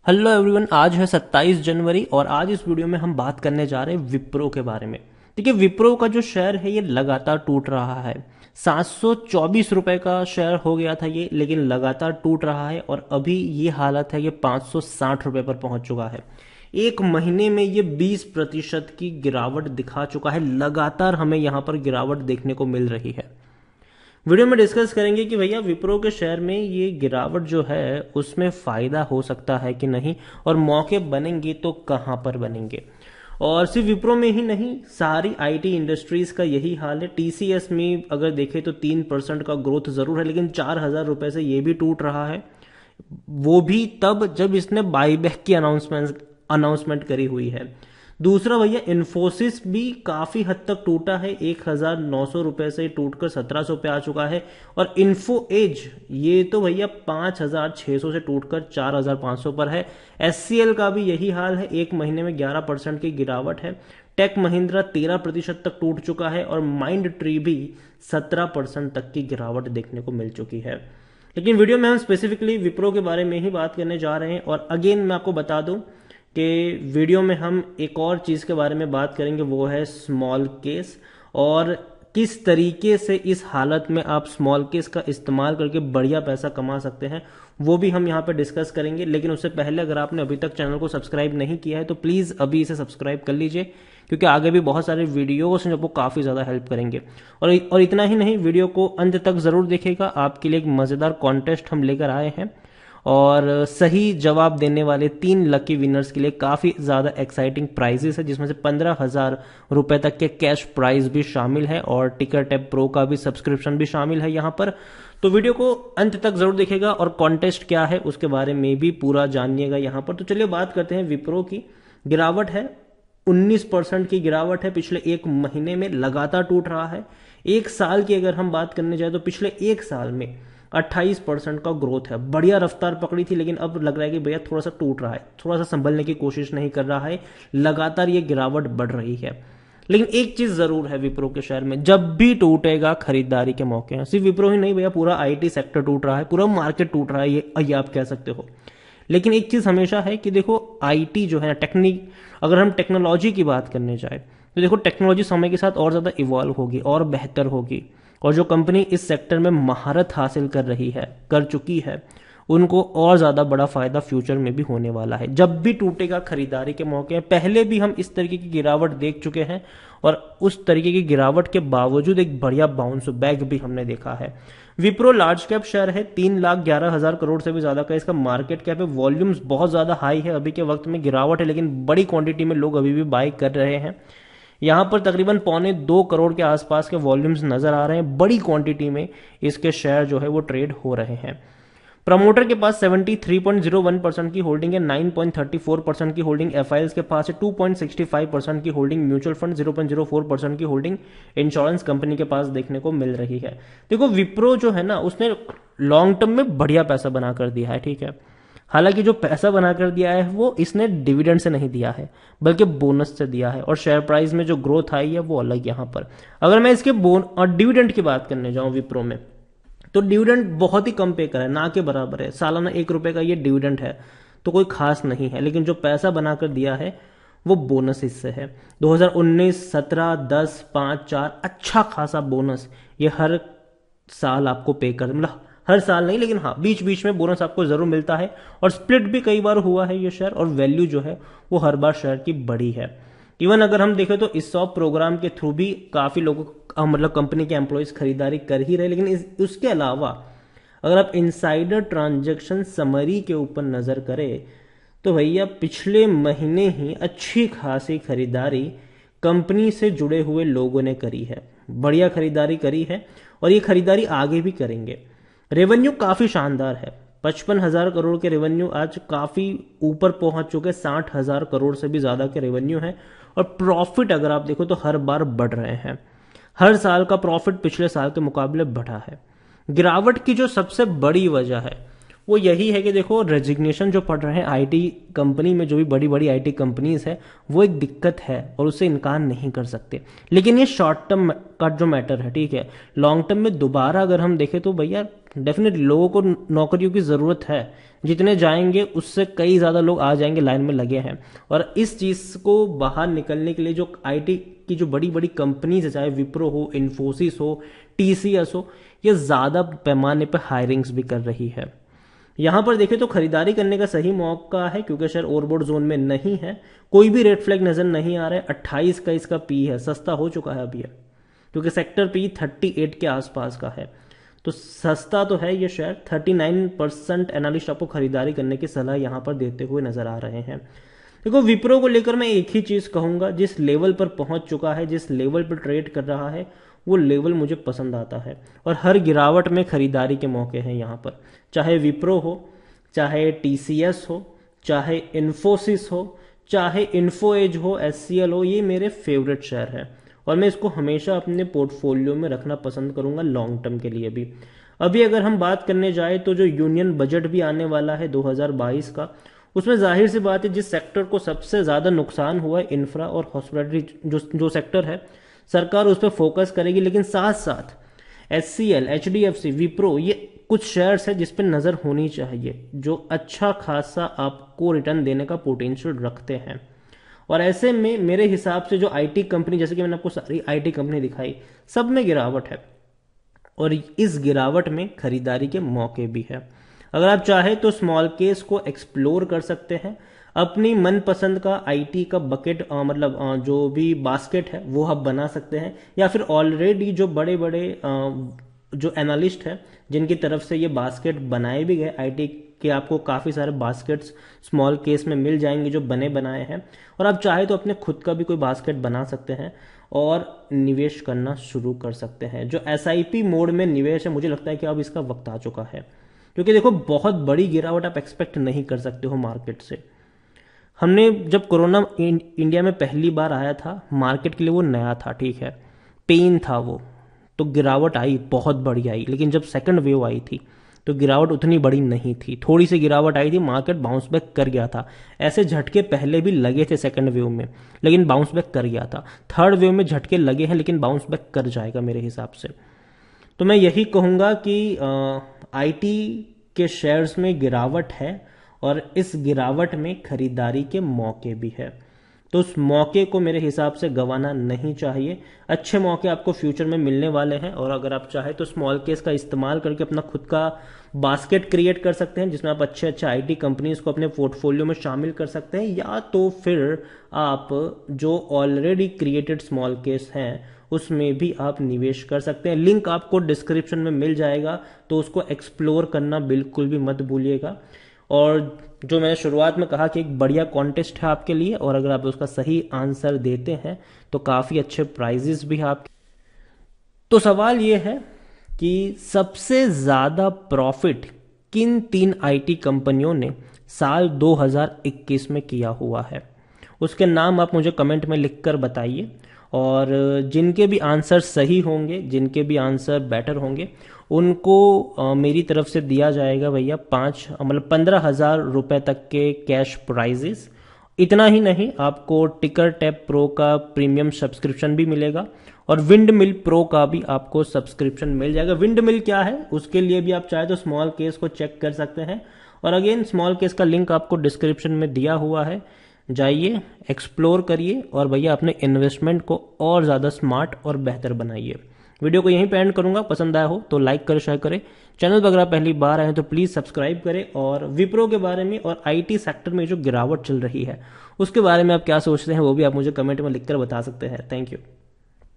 Hello everyone, आज है 27 जनवरी और आज इस वीडियो में हम बात करने जा रहे हैं विप्रो के बारे में। देखिए, विप्रो का जो शेयर है ये लगातार टूट रहा है। 724 रुपए का शेयर हो गया था ये, लेकिन लगातार टूट रहा है और अभी ये हालत है कि 560 रुपए पर पहुंच चुका है। एक महीने में ये 20% की गिरावट दिखा चुका है। लगातार हमें यहाँ पर गिरावट देखने को मिल रही है। वीडियो में डिस्कस करेंगे कि भैया विप्रो के शेयर में ये गिरावट जो है उसमें फायदा हो सकता है कि नहीं, और मौके बनेंगे तो कहां पर बनेंगे। और सिर्फ विप्रो में ही नहीं, सारी आईटी इंडस्ट्रीज का यही हाल है। टीसीएस में अगर देखें तो 3% का ग्रोथ जरूर है, लेकिन 4,000 रुपए से ये भी टूट रहा है। वो भी तब जब इसने बाईबैक की अनाउंसमेंट करी हुई है। दूसरा भैया, इन्फोसिस भी काफी हद तक टूटा है। 1,900 रुपए से टूटकर 1,700 पे आ चुका है। और इन्फो एज ये तो भैया 5,600 से टूटकर 4,500 पर है। एचसीएल का भी यही हाल है, एक महीने में 11% की गिरावट है। टेक महिंद्रा 13% तक टूट चुका है और माइंड ट्री भी 17% तक की गिरावट देखने को मिल चुकी है। लेकिन वीडियो में हम स्पेसिफिकली विप्रो के बारे में ही बात करने जा रहे हैं। और अगेन मैं आपको बता दूं कि वीडियो में हम एक और चीज़ के बारे में बात करेंगे, वो है स्मॉल केस, और किस तरीके से इस हालत में आप स्मॉल केस का इस्तेमाल करके बढ़िया पैसा कमा सकते हैं, वो भी हम यहाँ पर डिस्कस करेंगे। लेकिन उससे पहले अगर आपने अभी तक चैनल को सब्सक्राइब नहीं किया है तो प्लीज़ अभी इसे सब्सक्राइब कर लीजिए, क्योंकि आगे भी बहुत सारे वीडियोस हैं जो आपको काफ़ी ज़्यादा हेल्प करेंगे। और इतना ही नहीं, वीडियो को अंत तक ज़रूर देखिएगा। आपके लिए एक मज़ेदार कॉन्टेस्ट हम लेकर आए हैं और सही जवाब देने वाले 3 लकी विनर्स के लिए काफ़ी ज़्यादा एक्साइटिंग प्राइजेस है, जिसमें से 15,000 रुपए तक के कैश प्राइज भी शामिल है और टिकट ऐप प्रो का भी सब्सक्रिप्शन भी शामिल है यहाँ पर। तो वीडियो को अंत तक जरूर देखिएगा और कॉन्टेस्ट क्या है उसके बारे में भी पूरा जानिएगा यहाँ पर। तो चलिए बात करते हैं विप्रो की। गिरावट है, 19% की गिरावट है पिछले एक महीने में, लगातार टूट रहा है। एक साल की अगर हम बात करने जाए तो पिछले एक साल में 28% का ग्रोथ है। बढ़िया रफ्तार पकड़ी थी, लेकिन अब लग रहा है कि भैया थोड़ा सा टूट रहा है, थोड़ा सा संभलने की कोशिश नहीं कर रहा है। लगातार ये गिरावट बढ़ रही है। लेकिन एक चीज जरूर है विप्रो के शेयर में, जब भी टूटेगा खरीदारी के मौके हैं। सिर्फ विप्रो ही नहीं भैया, पूरा आईटी सेक्टर टूट रहा है, पूरा मार्केट टूट रहा है, ये आप कह सकते हो। लेकिन एक चीज हमेशा है कि देखो, आईटी जो है टेक्निक, अगर हम टेक्नोलॉजी की बात करने जाए तो देखो, टेक्नोलॉजी समय के साथ और ज्यादा इवॉल्व होगी और बेहतर होगी। और जो कंपनी इस सेक्टर में महारत हासिल कर चुकी है, उनको और ज्यादा बड़ा फायदा फ्यूचर में भी होने वाला है। जब भी टूटेगा खरीदारी के मौके हैं, पहले भी हम इस तरीके की गिरावट देख चुके हैं और उस तरीके की गिरावट के बावजूद एक बढ़िया बाउंस बैक भी हमने देखा है। विप्रो लार्ज कैप शेयर है, 3,11,000 करोड़ से भी ज्यादा का इसका मार्केट कैप है। वॉल्यूम्स बहुत ज्यादा हाई है, अभी के वक्त में गिरावट है, लेकिन बड़ी क्वांटिटी में लोग अभी भी बाय कर रहे हैं। यहाँ पर तकरीबन 1.25 करोड़ के आसपास के वॉल्यूम्स नजर आ रहे हैं। बड़ी क्वांटिटी में इसके शेयर जो है वो ट्रेड हो रहे हैं। प्रमोटर के पास 73.01% की होल्डिंग है, 9.34% की होल्डिंग एफआईएल्स के पास है, 2.65% की होल्डिंग म्यूचुअल फंड, 0.04% की होल्डिंग इंश्योरेंस कंपनी के पास देखने को मिल रही है। देखो, विप्रो जो है ना, उसने लॉन्ग टर्म में बढ़िया पैसा बना कर दिया है, ठीक है। हालांकि जो पैसा बनाकर दिया है वो इसने डिविडेंड से नहीं दिया है, बल्कि बोनस से दिया है। और शेयर प्राइस में जो ग्रोथ आई है वो अलग। यहाँ पर अगर मैं इसके और डिविडेंड की बात करने जाऊं विप्रो में, तो डिविडेंड बहुत ही कम पे कर है, ना के बराबर है। सालाना 1 रुपए का ये डिविडेंड है, तो कोई खास नहीं है। लेकिन जो पैसा बनाकर दिया है वो बोनस इससे है। 2019, 17, 10, 5, 4 अच्छा खासा बोनस ये हर साल आपको पे कर, मतलब हर साल नहीं, लेकिन हाँ बीच बीच में बोनस आपको जरूर मिलता है। और स्प्लिट भी कई बार हुआ है ये शेयर, और वैल्यू जो है वो हर बार शेयर की बड़ी है। इवन अगर हम देखें तो इस सॉप प्रोग्राम के थ्रू भी काफी लोगों मतलब कंपनी के एम्प्लॉयज खरीदारी कर ही रहे। लेकिन उसके अलावा अगर आप इनसाइडर ट्रांजैक्शन समरी के ऊपर नजर करें तो भैया पिछले महीने ही अच्छी खासी खरीदारी कंपनी से जुड़े हुए लोगों ने करी है, बढ़िया खरीदारी करी है और ये खरीदारी आगे भी करेंगे। रेवेन्यू काफी शानदार है, 55,000 करोड़ के रेवेन्यू आज काफी ऊपर पहुंच चुके, 60,000 करोड़ से भी ज्यादा के रेवेन्यू है। और प्रॉफिट अगर आप देखो तो हर बार बढ़ रहे हैं, हर साल का प्रॉफिट पिछले साल के मुकाबले बढ़ा है। गिरावट की जो सबसे बड़ी वजह है वो यही है कि देखो, रेजिग्नेशन जो पड़ रहे हैं आईटी कंपनी में, जो भी बड़ी बड़ी आईटी कंपनीज है, वो एक दिक्कत है और उससे इनकार नहीं कर सकते। लेकिन ये शॉर्ट टर्म का जो मैटर है, ठीक है। लॉन्ग टर्म में दोबारा अगर हम देखें तो भैया डेफिनेटली लोगों को नौकरियों की ज़रूरत है, जितने जाएंगे उससे कई ज़्यादा लोग आ जाएंगे, लाइन में लगे हैं। और इस चीज़ को बाहर निकलने के लिए जो आईटी की जो बड़ी बड़ी कंपनीज है, चाहे विप्रो हो, इन्फोसिस हो, टीसीएस हो, ये ज़्यादा पैमाने पर हायरिंग्स भी कर रही है। यहाँ पर देखें तो खरीदारी करने का सही मौका है, क्योंकि शेयर ओवरबॉट जोन में नहीं है, कोई भी रेड फ्लैग नजर नहीं आ रहा है। 28 का इसका पी है, सस्ता हो चुका है अभी है, क्योंकि सेक्टर पी 38 के आसपास का है, तो सस्ता तो है ये शेयर। 39% एनालिस्ट आपको खरीदारी करने की सलाह यहाँ पर देते हुए नजर आ रहे हैं। देखो विप्रो को लेकर मैं एक ही चीज कहूंगा, जिस लेवल पर पहुंच चुका है, जिस लेवल पर ट्रेड कर रहा है, वो लेवल मुझे पसंद आता है और हर गिरावट में खरीदारी के मौके हैं यहाँ पर। चाहे विप्रो हो, चाहे टीसीएस हो, चाहे इन्फोसिस हो, चाहे इन्फो एज हो, एचसीएल हो, ये मेरे फेवरेट शेयर है और मैं इसको हमेशा अपने पोर्टफोलियो में रखना पसंद करूंगा लॉन्ग टर्म के लिए भी। अभी अगर हम बात करने जाए तो जो यूनियन बजट भी आने वाला है 2022 का, उसमें जाहिर सी बात है जिस सेक्टर को सबसे ज्यादा नुकसान हुआ है, इंफ्रा और हॉस्पिटलिटी जो सेक्टर है, सरकार उस पर फोकस करेगी। लेकिन साथ साथ एचसीएल, एचडीएफसी, विप्रो, ये कुछ शेयर्स है जिस पर नजर होनी चाहिए, जो अच्छा खासा आपको रिटर्न देने का पोटेंशियल रखते हैं। और ऐसे में मेरे हिसाब से जो आईटी कंपनी, जैसे कि मैंने आपको सारी आईटी कंपनी दिखाई, सब में गिरावट है और इस गिरावट में खरीदारी के मौके भी है। अगर आप चाहे तो स्मॉल केस को एक्सप्लोर कर सकते हैं, अपनी मनपसंद का आईटी का बकेट जो भी बास्केट है वो आप बना सकते हैं, या फिर ऑलरेडी जो बड़े बड़े जो एनालिस्ट है जिनकी तरफ से ये बास्केट बनाए भी गए आईटी के, आपको काफ़ी सारे बास्केट्स स्मॉल केस में मिल जाएंगे जो बने बनाए हैं, और आप चाहे तो अपने खुद का भी कोई बास्केट बना सकते हैं और निवेश करना शुरू कर सकते हैं। जो एसआईपी मोड में निवेश है, मुझे लगता है कि अब इसका वक्त आ चुका है, क्योंकि देखो बहुत बड़ी गिरावट आप एक्सपेक्ट नहीं कर सकते हो मार्केट से। हमने जब कोरोना इंडिया में पहली बार आया था, मार्केट के लिए वो नया था, ठीक है, पेन था वो, तो गिरावट आई, बहुत बड़ी आई। लेकिन जब सेकंड वेव आई थी तो गिरावट उतनी बड़ी नहीं थी, थोड़ी सी गिरावट आई थी, मार्केट बाउंस बैक कर गया था। ऐसे झटके पहले भी लगे थे सेकंड वेव में, लेकिन बाउंस बैक कर गया था। थर्ड वेव में झटके लगे हैं, लेकिन बाउंस बैक कर जाएगा मेरे हिसाब से। तो मैं यही कहूंगा कि आईटी के शेयर्स में गिरावट है और इस गिरावट में खरीदारी के मौके भी है, तो उस मौके को मेरे हिसाब से गंवाना नहीं चाहिए। अच्छे मौके आपको फ्यूचर में मिलने वाले हैं, और अगर आप चाहे तो स्मॉल केस का इस्तेमाल करके अपना खुद का बास्केट क्रिएट कर सकते हैं, जिसमें आप अच्छे अच्छे आईटी कंपनीज को अपने पोर्टफोलियो में शामिल कर सकते हैं, या तो फिर आप जो ऑलरेडी क्रिएटेड स्मॉल केस हैं उसमें भी आप निवेश कर सकते हैं। लिंक आपको डिस्क्रिप्शन में मिल जाएगा, तो उसको एक्सप्लोर करना बिल्कुल भी मत भूलिएगा। और जो मैंने शुरुआत में कहा कि एक बढ़िया कॉन्टेस्ट है आपके लिए, और अगर आप उसका सही आंसर देते हैं तो काफ़ी अच्छे प्राइजेस भी हैं आपके। तो सवाल ये है कि सबसे ज़्यादा प्रॉफिट किन 3 आईटी कंपनियों ने साल 2021 में किया हुआ है, उसके नाम आप मुझे कमेंट में लिखकर बताइए। और जिनके भी आंसर सही होंगे, जिनके भी आंसर बेटर होंगे, उनको मेरी तरफ से दिया जाएगा भैया 15,000 रुपए तक के कैश प्राइजेस। इतना ही नहीं, आपको टिकर टैप प्रो का प्रीमियम सब्सक्रिप्शन भी मिलेगा और विंड मिल प्रो का भी आपको सब्सक्रिप्शन मिल जाएगा। विंड मिल क्या है, उसके लिए भी आप चाहे तो स्मॉल केस को चेक कर सकते हैं, और अगेन स्मॉल केस का लिंक आपको डिस्क्रिप्शन में दिया हुआ है, जाइए एक्सप्लोर करिए और भैया अपने इन्वेस्टमेंट को और ज़्यादा स्मार्ट और बेहतर बनाइए। वीडियो को यहीं पे एंड करूंगा, पसंद आया हो तो लाइक करें, शेयर करें। चैनल पर अगर आप पहली बार आए हैं तो प्लीज़ सब्सक्राइब करें, और विप्रो के बारे में और आईटी सेक्टर में जो गिरावट चल रही है उसके बारे में आप क्या सोचते हैं वो भी आप मुझे कमेंट में लिखकर बता सकते हैं। Thank you.